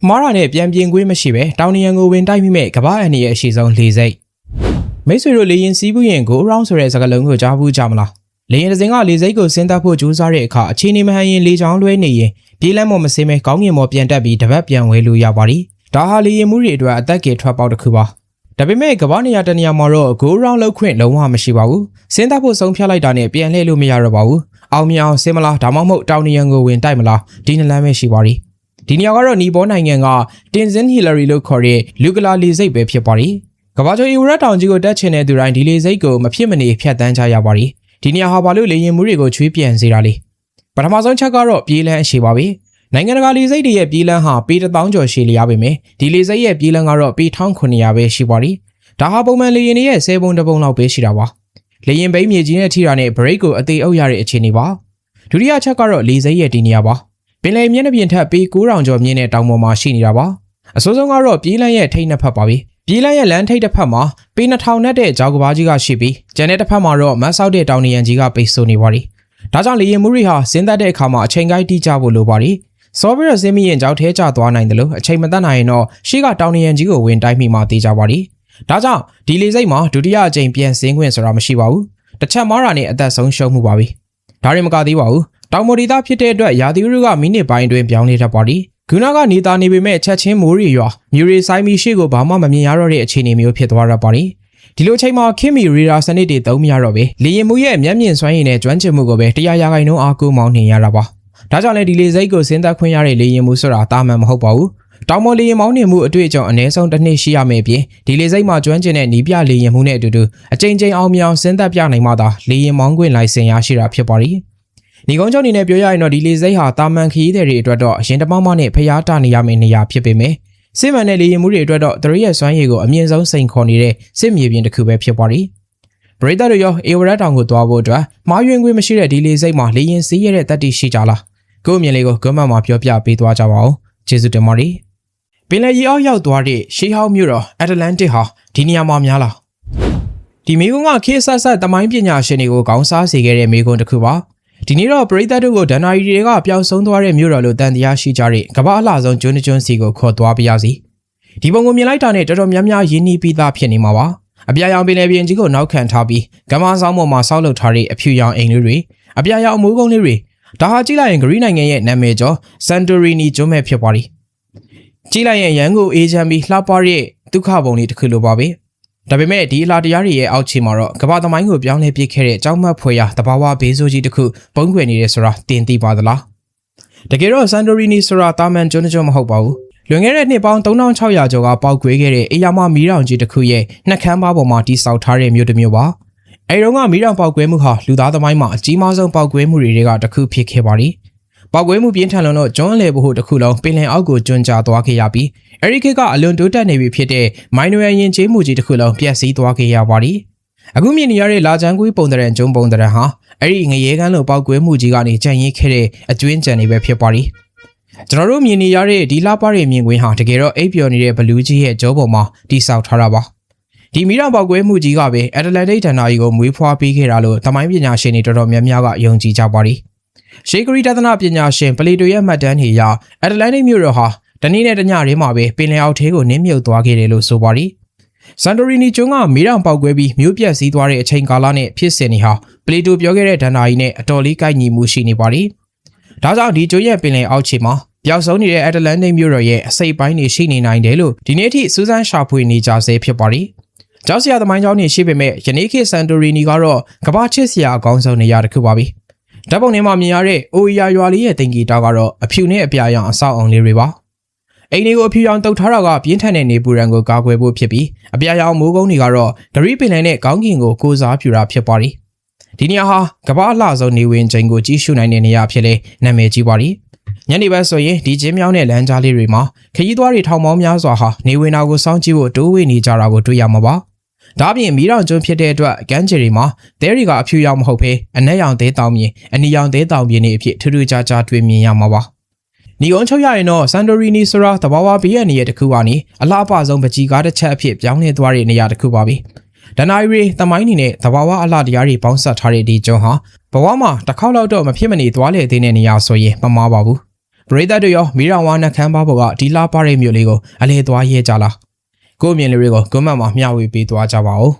မားရာနဲ့ပြန်ပြင်ကွင်းမရှိပဲတောင်နယံကိုဝင်တိုက်မိမဲ့ကမ္ဘာအန်ရဲ့အရှိဆုံးလေစိတ်မိတ်ဆွေတို့လေရင်စီးပူးရင်ကိုရောင်းဆိုတဲ့စကားလုံးကိုကြားဘူးကြမလားလေရင်တစ်စင်ကလေစိတ်ကိုဆင်းသက်ဖို့ကြိုးစားတဲ့အခါအခြေအနေမဟန်ရင်လေချောင်းလွှဲနေရင်ပြေးလမ်းပေါ်မစင်းမဲကောင်းငင်ပေါ်ပြန်တက်ပြီးတပတ်ပြန်ဝဲလို့ရပါသည်ဒါဟာလေရင်မှုတွေအတွက်အသက်ကေထွက်ပေါက်တစ်ခုပါဒါပေမဲ့ကမ္ဘာနေရာတနေရာမှာတော့ဂိုးရောင်းလောက်ခွင့်လုံးဝမရှိပါဘူးဆင်းသက်ဖို့ဆုံးဖြတ်လိုက်တာနဲ့ပြန်လှည့်လို့မရတော့ပါဘူးအောင်မြအောင်စင်မလားဒါမှမဟုတ်တောင်နယံကိုဝင်တိုက်မလားဒီနလမ်းပဲရှိပါသည်ဒီနေရာကတော့နီဘောနိုင်ငံကတင်ဇင်ဟီလာရီလို့ခေါ်တဲ့လူကလာလေစိတ်ပဲဖြစ်ပါသည်ကမ္ဘာကျော်အီဝရက်တောင်ကြီးကိုတက်ချင်တဲ့သူတိုင်းဒီလေစိတ်ကိုမဖြစ်မနေဖြတ်တန်းကြရပါသည်ဒီနေရာဟာဘာလို့လေရင်မှုတွေကိုချွေးပြန်စေတာလဲပထမဆုံးချက်ကတော့ပြေးလန်းအရှိပါပဲနိုင်ငံတကာလေစိတ်တွေရဲ့ပြေးလန်းဟာပေ1000ကျော်ရှည်လျားပေမဲ့ဒီလေစိတ်ရဲ့ပြေးလန်းကတော့ပေ1900ပဲရှိပါသည်ဒါဟာပုံမှန်လေရင်တွေရဲ့10ပုံတစ်ပုံလောက်ပဲရှိတာပါလေရင်ဘိန်းမြေကြီးနဲ့ထိတာနဲ့ဘရိတ်ကိုအသေးအုပ်ရတဲ့အခြေအနေပါဒုတိယချက်ကတော့လေစိတ်ရဲ့ဒီနေရာပါပင်လယ်မျက်နှာပြင်ထက်ပေ9000ကျော်မြင့်တဲ့တောင်ပေါ်မှာရှိနေတာပါအစိုးဆုံးကတော့ပြေးလန်းရဲ့ထိပ်နှစ်ဖက်ပါပဲပြေးလန်းရဲ့လမ်းထိပ်တစ်ဖက်မှာပေ2000နဲ့တဲ့ကြောက်ကဘာကြီးကရှိပြီးကျန်တဲ့တစ်ဖက်မှာတော့မတ်ဆောက်တဲ့တောင်နယံကြီးကပိတ်ဆို့နေပါသည်ဒါကြောင့်လေရင်မှုတွေဟာဆင်းသက်တဲ့အခါမှာအချိန်ကိုက်တိကျဖို့လိုပါသည်စောပြီးတော့ဆင်းမိရင်ကြောက်ထဲကျသွားနိုင်တယ်လို့အချိန်မတတ်နိုင်ရင်တော့ရှေ့ကတောင်နယံကြီးကိုဝင်တိုက်မိမှသိကြပါသည်ဒါကြောင့်ဒီလေစိတ်မှာဒုတိယအကြိမ်ပြန်ဆင်းခွင့်ဆိုတာမရှိပါဘူးတစ်ချက်မားရာနဲ့အသက်ဆုံးရှုံးမှုပါပဲဒါရင်မကသေးပါဘူးတောင်မော်ဒီသားဖြစ်တဲ့အတွက်ရာသီဥတုကမိနစ်ပိုင်းတွင်ပြောင်းလဲတတ်ပါသည်ခုနကနေတာနေပေမဲ့ချက်ချင်းမိုးရီရွာမြူရီဆိုင်မီရှေ့ကိုဘာမှမမြင်ရတော့တဲ့အခြေအနေမျိုးဖြစ်သွားရပါသည်ဒီလိုချိန်မှာခင်မီရီရာစနစ်တွေသုံးမရတော့ပဲလေရင်မှုရဲ့မျက်မြင်စွမ်းရည်နဲ့ကျွမ်းကျင်မှုကိုပဲ100%အားကိုးမောင်းနေရတာပါဒါကြောင့်လည်းဒီလေစိတ်ကိုဆင်းသက်ခွင့်ရတဲ့လေရင်မှုဆိုတာတာမန်မဟုတ်ပါဘူးတောင်မော်လေရင်မောင်းနေမှုအတွေ့အကြုံအနည်းဆုံးတစ်နှစ်ရှိရမယ်ပြင်ဒီလေစိတ်မှာကျွမ်းကျင်တဲ့နီးပြလေရင်မှုနဲ့အတူတူအကြိမ်ကြိမ်အောင်မြောင်ဆင်းသက်ပြနိုင်မှသာလေရင်မောင်းခွင့်လိုင်စင်ရရှိတာဖြစ်ပါသည်ညီကုန်းချုပ်အနေနဲ့ပြောရရင်တော့ဒီလေစိတ်ဟာတာမန်ခရီးသည်တွေအတွက်တော့အရင်တမောင်းမနဲ့ဖျားတာနေရမယ့်နေရာဖြစ်ပေမဲ့စစ်မှန်တဲ့လေရင်မှုတွေအတွက်တော့သူတို့ရဲ့စွမ်းရည်ကိုအမြင့်ဆုံးစိန်ခေါ်နေတဲ့စစ်မြေပြင်တစ်ခုပဲဖြစ်ပါသည်ပရိသတ်တို့ရောအေဝရက်တောင်ကိုသွားဖို့အတွက်မားယွင်းခွင့်မရှိတဲ့ဒီလေစိတ်မှာလေရင်စီးရတဲ့တတ်သိရှိကြလားကိုယ့်အမြင်လေးကိုကွန်မန့်မှာပြောပြပေးသွားကြပါဦးကျေးဇူးတင်ပါတယ်ပင်လယ်ရေအောက်ရောက်သွားတဲ့ရှေးဟောင်းမြို့တော်အတ္တလန်တစ်ဟာဒီနေရာမှာများလားဒီမိကုန်းကခေတ်ဆက်ဆက်သမိုင်းပညာရှင်တွေကိုခေါင်းစားစေခဲ့တဲ့မိကုန်းတစ်ခုပါဒီနေ့တော့ပရိသတ်တို့ကိုဒဏ္ဍာရီတွေကပျောက်ဆုံးသွားတဲ့မြို့တော်လို့တန်တရားရှိကြတဲ့ကမ္ဘာအလှဆုံးကျွန်းကျွန်းစီကိုခေါ်သွားပြရစီဒီပုံကိုမြင်လိုက်တာနဲ့တော်တော်များများရင်းနှီးပြီးသားဖြစ်နေမှာပါအပြာရောင်ပင်လယ်ပြင်ကြီးကိုနောက်ခံထားပြီးကမ္ဘာဆောင်ပေါ်မှာဆောက်လုပ်ထားတဲ့အဖြူရောင်အိမ်လေးတွေအပြာရောင်အမိုးကုန်းလေးတွေဒါဟာကြည့်လိုက်ရင်ဂရီးနိုင်ငံရဲ့နာမည်ကျော်ဆန်တိုရီနီကျွန်းပဲဖြစ်ပါသည်ကြည့်လိုက်ရင်ရန်ကိုအေးချမ်းပြီးလှပတဲ့ဒုက္ခပုံလေးတစ်ခုလိုပါပဲဒါပေမဲ့ဒီအလားတရားတွေရဲ့အောက်ခြေမှာတော့ကမ္ဘာသမိုင်းကိုပြောင်းလဲပစ်ခဲ့တဲ့ကြောက်မက်ဖွယ်ရာတဘာဝဘေးဆိုးကြီးတစ်ခုပုံကွယ်နေတယ်ဆိုတာတင်သိပါသလားတကယ်တော့ဆန်တိုရီနီဆိုတာတာမန်ကျွန်းမဟုတ်ပါဘူးလွန်ခဲ့တဲ့နှစ်ပေါင်း3600ကျော်ကပေါက်ကွဲခဲ့တဲ့အေယာမမီးတောင်ကြီးတစ်ခုရဲ့နှက်ခမ်းပါးပေါ်မှာတိစောက်ထားတဲ့မြို့တစ်မြို့ပါအဲဒီတော့ကမီးတောင်ပေါက်ကွဲမှုဟာလူသားသမိုင်းမှာအကြီးမားဆုံးပေါက်ကွဲမှုတွေကတစ်ခုဖြစ်ခဲ့ပါသည်ပေါက်ကွဲမှုပြင်းထန်လွန်တော့ကျွန်းအလယ်ဘို့တစ်ခုလုံးပင်လယ်အောက်ကိုကျွန်းကျသွားခဲ့ရပြီးအဲဒီခေတ်ကအလွန်တိုးတက်နေပြီဖြစ်တဲ့မိုင်းနွယ်ရင်ကျေးမှုကြီးတစ်ခုလုံးပျက်စီးသွားခဲ့ရပါသည်အခုမြင်နေရတဲ့လာချန်ကွေးပုံတရံကျွန်းပုံတရံဟာအဲဒီငရေကမ်းလိုပေါက်ကွဲမှုကြီးကနေကြံ့ရစ်ခဲ့တဲ့အကျွင်းကြံတွေပဲဖြစ်ပါသည်ကျွန်တော်တို့မြင်နေရတဲ့ဒီလှပတဲ့မြင်ကွင်းဟာတကယ်တော့အိပ်ပျော်နေတဲ့ဘလူးကြီးရဲ့ကြောပေါ်မှာတိဆောက်ထားတာပါဒီမီးတောင်ပေါက်ကွဲမှုကြီးကပဲအတ္တလန်တိတ်ဒဏ္ဍာရီကိုမွေးဖွားပေးခဲ့တာလို့သမိုင်းပညာရှင်တွေတော်တော်များများကယုံကြည်ကြပါသည်ရှေးဂရီတသနာပညာရှင်ပလီတိုရဲ့မှတ်တမ်းတွေအရအတ္တလန်တိတ်မြို့တော်ဟာတနေ့နဲ့တညတည်းမှာပဲပင်လယ်အောက်ထဲကိုနင်းမြုပ်သွားခဲ့တယ်လို့ဆိုပါသည်ဆန်တိုရီနီကျွန်းကမီးတောင်ပေါက်ကွဲပြီးမြို့ပြက်စီးသွားတဲ့အချိန်ကာလနဲ့ဖြစ်စဉ်တွေဟာပလီတိုပြောခဲ့တဲ့ဒဏ္ဍာရီနဲ့အတော်လေးကိုက်ညီမှုရှိနေပါသည်ဒါကြောင့်ဒီကျွန်းရဲ့ပင်လယ်အောက်ခြေမှာပျောက်ဆုံးနေတဲ့အတ္တလန်တိတ်မြို့တော်ရဲ့အစိပ်ပိုင်းတွေရှိနေနိုင်တယ်လို့ဒီနေ့ထိစူးစမ်းရှာဖွေနေကြဆဲဖြစ်ပါသည်ကျောက်ဆရာသမိုင်းကျောင်းနေရှိပေမဲ့ယနေ့ခေတ်ဆန်တိုရီနီကတော့ကမ္ဘာချစ်စရာအကောင်းဆုံးနေရာတစ်ခုပါပဲဓာတ်ပုံထဲမှာမြင်ရတဲ့အိုအီယာရွာလေးရဲ့တင်ဂီတာကတော့အဖြူနဲ့အပြာရောင်အဆောက်အုံလေးတွေပါအိမ်တွေကိုအဖြူရောင်တုပ်ထားတာကပြင်းထန်တဲ့နေပူရန်ကိုကာကွယ်ဖို့ဖြစ်ပြီးအပြာရောင်မိုးကုန်းတွေကတော့ဂရီးပင်လယ်နဲ့ကောင်းကင်ကိုကိုးစားပြူတာဖြစ်ပါသည်ဒီနေရာဟာကမ္ဘာအလှဆုံးနေဝင်ချိန်ကိုကြည့်ရှုနိုင်တဲ့နေရာဖြစ်လေနာမည်ကြီးပါသည်ညနေဘက်ဆိုရင်ဒီကျင်းမြောင်းတဲ့လမ်းကြားလေးတွေမှာခရီးသွားတွေထောင်ပေါင်းများစွာဟာနေဝင်တာကိုစောင့်ကြည့်ဖို့တိုးဝေနေကြတာကိုတွေ့ရမှာပါဒါပြင်မီးတောင်ကျွန်းဖြစ်တဲ့အတွက်ကမ်းခြေတွေမှာသဲတွေကအဖြူရောင်မဟုတ်ဘဲအနက်ရောင်သဲတောင်ပြင်အနီရောင်သဲတောင်ပြင်တွေအဖြစ်ထူးထူးခြားခြားတွေ့မြင်ရမှာပါညီကုန်းချုပ်ရရင်တော့ဆန်တိုရီနီဆိုတာတဘာဝဘေးရနေရတစ်ခုကနေအလှပဆုံးပကြီးကားတစ်ချက်အဖြစ်ပြောင်းလဲသွားတဲ့နေရာတစ်ခုပါပဲဒဏ္ဍာရီသမိုင်းနေနဲ့တဘာဝအလှတရားတွေပေါင်းစပ်ထားတဲ့ဒီကျွန်းဟာဘဝမှာတစ်ခေါက်လောက်တော့မဖြစ်မနေသွားလေသေးတဲ့နေရာဆိုရင်မမှားပါဘူး ပရိသတ်တို့ရောမီးတောင်ဝါနှခမ်းပါပေါ်ကဒီလာပါတဲ့မြို့လေးကိုအလဲသွားရဲကြလားကို့မြင်လေးတွေကိုကွန်မန့်မှာမျှဝေပေးသွားကြပါဦး